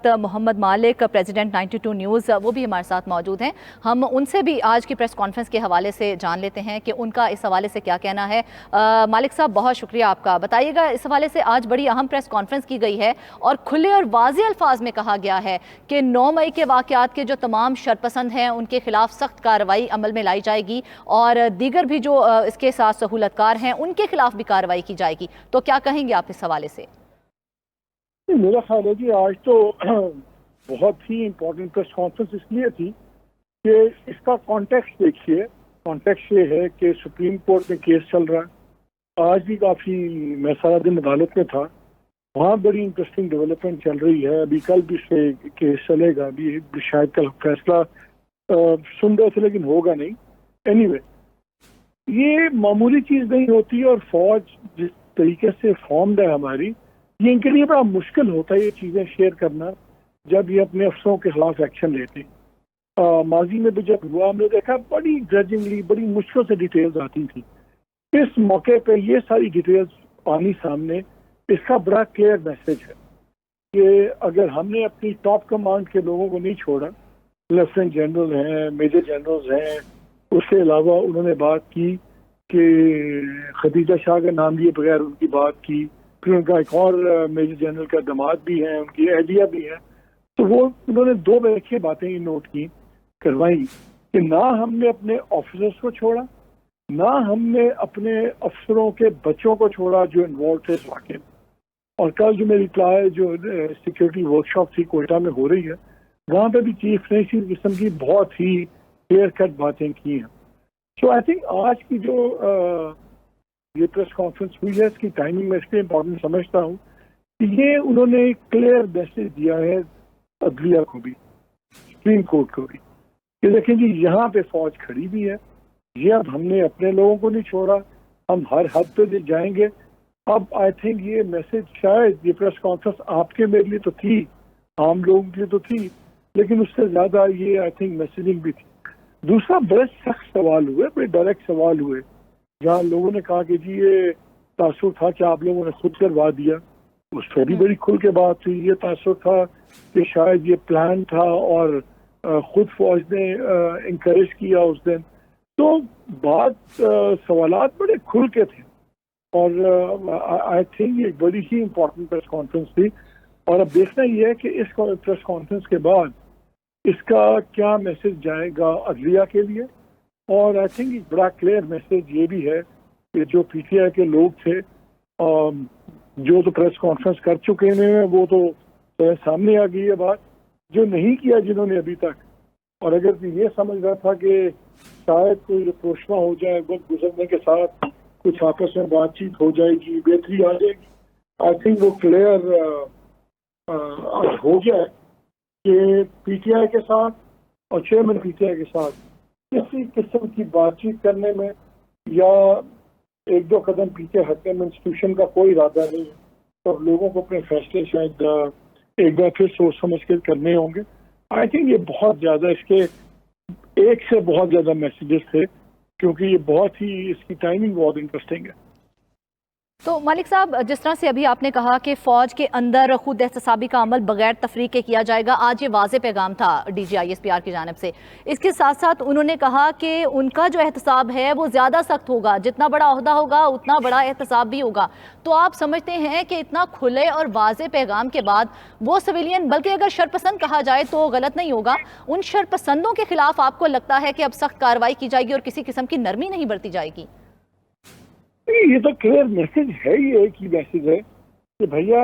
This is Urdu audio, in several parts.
وقت محمد مالک پریزیڈنٹ 92 نیوز وہ بھی ہمارے ساتھ موجود ہیں. ہم ان سے بھی آج کی پریس کانفرنس کے حوالے سے جان لیتے ہیں کہ ان کا اس حوالے سے کیا کہنا ہے. مالک صاحب بہت شکریہ آپ کا. بتائیے گا اس حوالے سے آج بڑی اہم پریس کانفرنس کی گئی ہے اور کھلے اور واضح الفاظ میں کہا گیا ہے کہ 9 مئی کے واقعات کے جو تمام شرپسند ہیں ان کے خلاف سخت کارروائی عمل میں لائی جائے گی اور دیگر بھی جو اس کے ساتھ سہولت کار ہیں ان کے خلاف بھی کارروائی کی جائے گی. تو کیا کہیں گے آپ اس حوالے سے؟ میرا خیال ہے جی آج تو بہت ہی امپورٹنٹ پریس کانفرنس اس لیے تھی کہ اس کا کانٹیکسٹ دیکھیے. کانٹیکسٹ یہ ہے کہ سپریم کورٹ میں کیس چل رہا ہے. آج بھی کافی میں سارا دن عدالت میں تھا, وہاں بڑی انٹرسٹنگ ڈیولپمنٹ چل رہی ہے. ابھی کل بھی سے کیس چلے گا, ابھی شاید کل فیصلہ سن رہے تھے لیکن ہوگا نہیں. اینی وے یہ معمولی چیز نہیں ہوتی اور فوج جس طریقے سے فارمڈ ہے ہماری, یہ ان کے لیے بڑا مشکل ہوتا ہے یہ چیزیں شیئر کرنا جب یہ اپنے افسروں کے خلاف ایکشن لیتے. ماضی میں بھی جب ہوا ہم نے دیکھا بڑی گرجنگلی بڑی مشکل سے ڈیٹیلز آتی تھی. اس موقع پہ یہ ساری ڈیٹیلز آنی سامنے, اس کا بڑا کلیئر میسج ہے کہ اگر ہم نے اپنی ٹاپ کمانڈ کے لوگوں کو نہیں چھوڑا, لیفٹیننٹ جنرل ہیں, میجر جنرلز ہیں, اس کے علاوہ انہوں نے بات کی کہ خدیجہ شاہ کا نام لیے بغیر ان کی بات کی, پھر ان کا ایک اور میجر جنرل کا داماد بھی ہیں, ان کی اہلیہ بھی ہیں, تو وہ انہوں نے 2 بڑی باتیں نوٹ کی کروائی کہ نہ ہم نے اپنے آفیسرز کو چھوڑا, نہ ہم نے اپنے افسروں کے بچوں کو چھوڑا جو انوالو تھے اس واقعے میں. اور کل جو میری جو سیکورٹی ورکشاپ تھی کوئٹہ میں ہو رہی ہے, وہاں پہ بھی چیف نے اسی قسم کی بہت ہی کلیئر کٹ باتیں کی ہیں. سو آئی تھنک آج کی جو یہ پریس کانفرنس ہوئی ہے اس کی ٹائمنگ میں اس لیے امپورٹنٹ سمجھتا ہوں کہ یہ انہوں نے ایک کلیئر میسج دیا ہے عدلیہ کو بھی, سپریم کورٹ کو بھی, کہ دیکھیں جی یہاں پہ فوج کھڑی بھی ہے, یہ اب ہم نے اپنے لوگوں کو نہیں چھوڑا, ہم ہر حد پہ جائیں گے. اب آئی تھنک یہ میسج شاید یہ پریس کانفرنس آپ کے میرے لیے تو تھی, عام لوگوں کے لیے تو تھی, لیکن اس سے زیادہ یہ آئی تھنک میسیجنگ بھی تھی. دوسرا بڑے سخت سوال ہوئے, بڑے ڈائریکٹ سوال ہوئے, جہاں لوگوں نے کہا کہ جی یہ تاثر تھا کہ آپ لوگوں نے خود کروا دیا, اس پہ بھی بڑی کھل کے بات ہوئی. یہ تاثر تھا کہ شاید یہ پلان تھا اور خود فوج نے انکریج کیا اس دن. تو بات سوالات بڑے کھل کے تھے اور آئی تھنک یہ بڑی ہی امپورٹنٹ پریس کانفرنس تھی. اور اب دیکھنا یہ ہے کہ اس پریس کانفرنس کے بعد اس کا کیا میسج جائے گا عدلیہ کے لیے. اور آئی تھنک ایک بڑا کلیئر میسج یہ بھی ہے کہ جو پی ٹی آئی کے لوگ تھے جو تو پریس کانفرنس کر چکے ہیں وہ تو سامنے آ گئی ہے بات, جو نہیں کیا جنہوں نے ابھی تک, اور اگر یہ سمجھ رہا تھا کہ شاید کوئی رپروشنا ہو جائے, وقت گزرنے کے ساتھ کچھ آپس میں بات چیت ہو جائے گی, بہتری آ جائے گی, آئی تھنک وہ کلیئر ہو گیا ہے کہ پی ٹی آئی کے ساتھ اور چیئرمین پی ٹی آئی کے ساتھ کسی قسم کی بات چیت کرنے میں یا 1-2 قدم پیچھے ہٹنے میں انسٹیٹیوشن کا کوئی ارادہ نہیں ہے. اور لوگوں کو اپنے فیصلے شاید ایک بار پھر سوچ سمجھ کے کرنے ہوں گے. آئی تھنک یہ بہت زیادہ اس کے ایک سے بہت زیادہ میسیجز تھے, کیونکہ یہ بہت ہی اس کی ٹائمنگ بہت انٹرسٹنگ ہے. تو مالک صاحب جس طرح سے ابھی آپ نے کہا کہ فوج کے اندر خود احتسابی کا عمل بغیر تفریق کے کیا جائے گا, آج یہ واضح پیغام تھا D G I S P R کی جانب سے. اس کے ساتھ ساتھ انہوں نے کہا کہ ان کا جو احتساب ہے وہ زیادہ سخت ہوگا, جتنا بڑا عہدہ ہوگا اتنا بڑا احتساب بھی ہوگا. تو آپ سمجھتے ہیں کہ اتنا کھلے اور واضح پیغام کے بعد وہ سویلین, بلکہ اگر شرپسند کہا جائے تو غلط نہیں ہوگا, ان شرپسندوں کے خلاف آپ کو لگتا ہے کہ اب سخت کارروائی کی جائے گی اور کسی قسم کی نرمی نہیں برتی جائے گی؟ یہ تو کلیئر میسج ہے, یہ ایک ہی میسج ہے کہ بھیا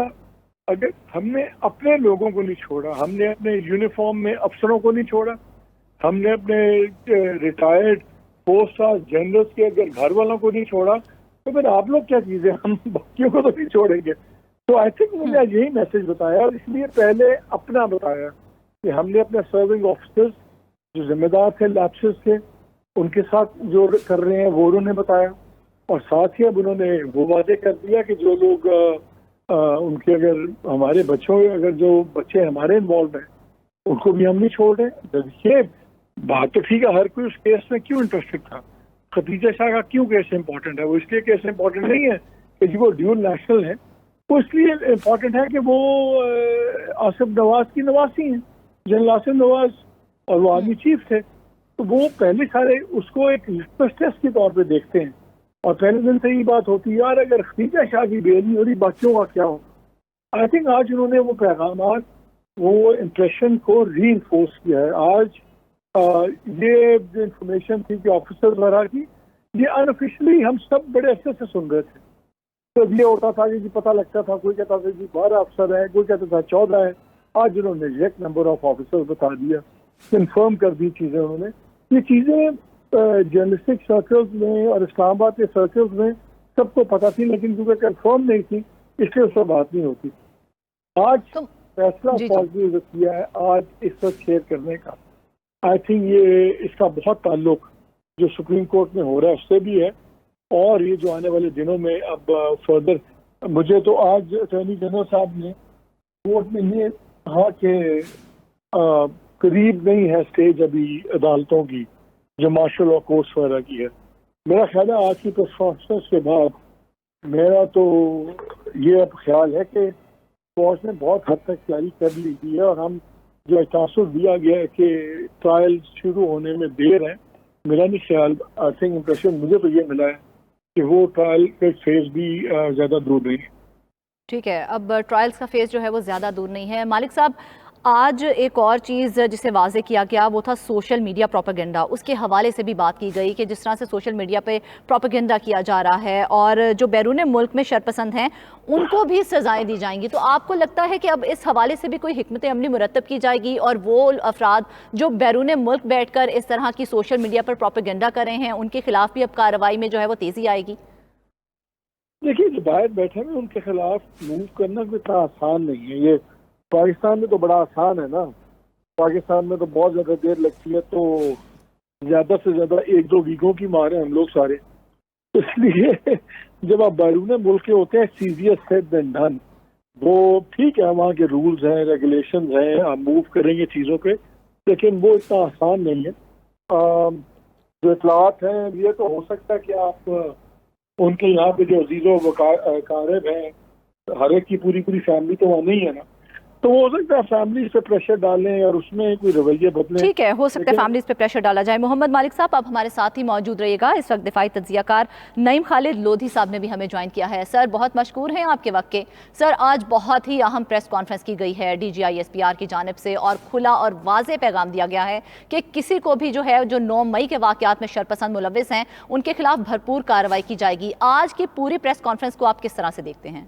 اگر ہم نے اپنے لوگوں کو نہیں چھوڑا, ہم نے اپنے یونیفارم میں افسروں کو نہیں چھوڑا, ہم نے اپنے ریٹائرڈ 4 سٹار جنرلز کے اگر گھر والوں کو نہیں چھوڑا, تو پھر آپ لوگ کیا چیزیں, ہم باقیوں کو تو نہیں چھوڑیں گے. تو آئی تھنک مجھے یہی میسج بتایا, اور اس لیے پہلے اپنا بتایا کہ ہم نے اپنے سرونگ آفیسرز جو ذمہ دار تھے لیپسز کے, ان کے ساتھ جو کر رہے ہیں وہ انہوں نے بتایا. اور ساتھ ہی اب انہوں نے وہ واضح کر دیا کہ جو لوگ ان کے اگر ہمارے بچوں, اگر جو بچے ہمارے انوالو ہیں ان کو بھی ہم نہیں چھوڑ رہے. یہ بات تو ٹھیک ہے, ہر کوئی اس کیس میں کیوں انٹرسٹڈ تھا, خدیجہ شاہ کا کیوں کیس امپورٹنٹ ہے, وہ اس لیے کیس امپورٹنٹ نہیں ہے کہ جی وہ ڈیول نیشنل ہیں, وہ اس لیے امپورٹنٹ ہے کہ وہ آصف نواز کی نواسی ہیں، جنرل آصف نواز، اور وہ آرمی چیف تھے، تو وہ پہلے سارے اس کو ایک لٹمس ٹیسٹ کے طور پہ دیکھتے ہیں، اور پہلے دن سے یہ بات ہوتی ہے یار اگر خدیجہ شاہ کی بیل نہیں ہو رہی باقیوں کا کیا ہو. آئی تھنک آج انہوں نے وہ پیغامات، وہ امپریشن کو ری انفورس کیا ہے. آج یہ جو انفارمیشن تھی کہ آفیسر وغیرہ کی، یہ انآفیشلی ہم سب بڑے اچھے سے سن رہے تھے. تو یہ ہوتا تھا کہ پتہ لگتا تھا، کوئی کہتا تھا 12 افسر ہیں، کوئی کہتا تھا 14 ہے. آج انہوں نے ایگزیکٹ نمبر آف آفیسر بتا دیا، کنفرم کر دی چیزیں انہوں نے. یہ چیزیں جرنلسٹک سرکلز میں اور اسلام آباد کے سرکلز میں سب کو پتہ تھی، لیکن کیونکہ کنفرم نہیں تھی اس لیے اس پر بات نہیں ہوتی. آج فیصلہ فوج نے کیا ہے آج اس وقت شیئر کرنے کا، آئی تھنک یہ اس کا بہت تعلق جو سپریم کورٹ میں ہو رہا ہے اس سے بھی ہے، اور یہ جو آنے والے دنوں میں اب فردر. مجھے تو آج اٹارنی جنرل صاحب نے کورٹ میں یہ کہا کہ قریب نہیں ہے اسٹیج ابھی عدالتوں کی جو مارشل لا کورٹس وغیرہ کی ہے. میرا خیال ہے آج کی پریس کانفرنس کے بعد میرا تو یہ اب خیال ہے کہ فوج نے بہت حد تک تیاری کر لی ہے، اور ہم جو تاثر دیا گیا ہے کہ ٹرائل شروع ہونے میں دیر ہے، میرا نہیں خیال، آئی تھنک امپریشن مجھے تو یہ ملا ہے کہ وہ ٹرائل کا فیز بھی زیادہ دور نہیں ہے. ٹھیک ہے، اب ٹرائلز کا فیز جو ہے وہ زیادہ دور نہیں ہے. مالک صاحب، آج ایک اور چیز جسے واضح کیا گیا وہ تھا سوشل میڈیا پروپیگنڈا. اس کے حوالے سے بھی بات کی گئی کہ جس طرح سے سوشل میڈیا پہ پروپیگنڈا کیا جا رہا ہے اور جو بیرون ملک میں شرپسند ہیں ان کو بھی سزائیں دی جائیں گی. تو آپ کو لگتا ہے کہ اب اس حوالے سے بھی کوئی حکمت عملی مرتب کی جائے گی اور وہ افراد جو بیرون ملک بیٹھ کر اس طرح کی سوشل میڈیا پر پروپیگنڈا کر رہے ہیں ان کے خلاف بھی اب کارروائی میں جو ہے وہ تیزی آئے گی؟ دیکھیے جو باہر بیٹھے ہیں ان کے خلاف موو کرنا کوئی اتنا آسان نہیں ہے. یہ پاکستان میں تو بڑا آسان ہے نا، پاکستان میں تو بہت زیادہ دیر لگتی ہے، تو زیادہ سے زیادہ 1-2 ویکوں کی مارے ہم لوگ سارے. اس لیے جب آپ بیرون ملک کے ہوتے ہیں سیزیئر سیٹ دین ڈن. وہ ٹھیک ہے وہاں کے رولز ہیں، ریگولیشنز ہیں، آپ موو کریں گے چیزوں پہ، لیکن وہ اتنا آسان نہیں ہے. جو اطلاعات ہیں یہ تو ہو سکتا ہے کہ آپ ان کے یہاں پہ جو عزیز و اقارب ہیں، ہر ایک کی پوری فیملی تو وہاں نہیں ہے نا، تو وہ ہو سکتا ہے فیملیز پہ پریشر ڈالیں اور اس میں کوئی رویے بدلیں. ٹھیک ہے، ہو سکتا ہے فیملیز پہ پریشر ڈالا جائے. محمد مالک صاحب آپ ہمارے ساتھ ہی موجود رہیے گا. اس وقت دفاعی تجزیہ کار نعیم خالد لودھی صاحب نے بھی ہمیں جوائن کیا ہے. سر بہت مشکور ہیں آپ کے وقت کے. سر آج بہت ہی اہم پریس کانفرنس کی گئی ہے DGI-SPR کی جانب سے اور کھلا اور واضح پیغام دیا گیا ہے کہ کسی کو بھی جو ہے جو 9 مئی کے واقعات میں شرپسند ملوث ہیں ان کے خلاف بھرپور کارروائی کی جائے گی. آج کی پوری پریس کانفرنس کو آپ کس طرح سے دیکھتے ہیں؟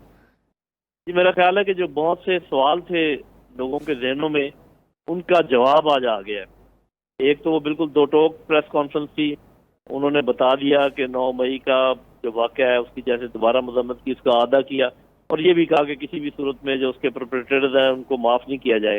جی میرا خیال ہے کہ جو بہت سے سوال تھے لوگوں کے ذہنوں میں ان کا جواب آج آ گیا ہے. ایک تو وہ بالکل دو ٹوک پریس کانفرنس تھی، انہوں نے بتا دیا کہ 9 مئی کا جو واقعہ ہے اس کی جیسے دوبارہ مذمت کی، اس کا اعادہ کیا، اور یہ بھی کہا کہ کسی بھی صورت میں جو اس کے پرپیٹریٹرز ہیں ان کو معاف نہیں کیا جائے گا.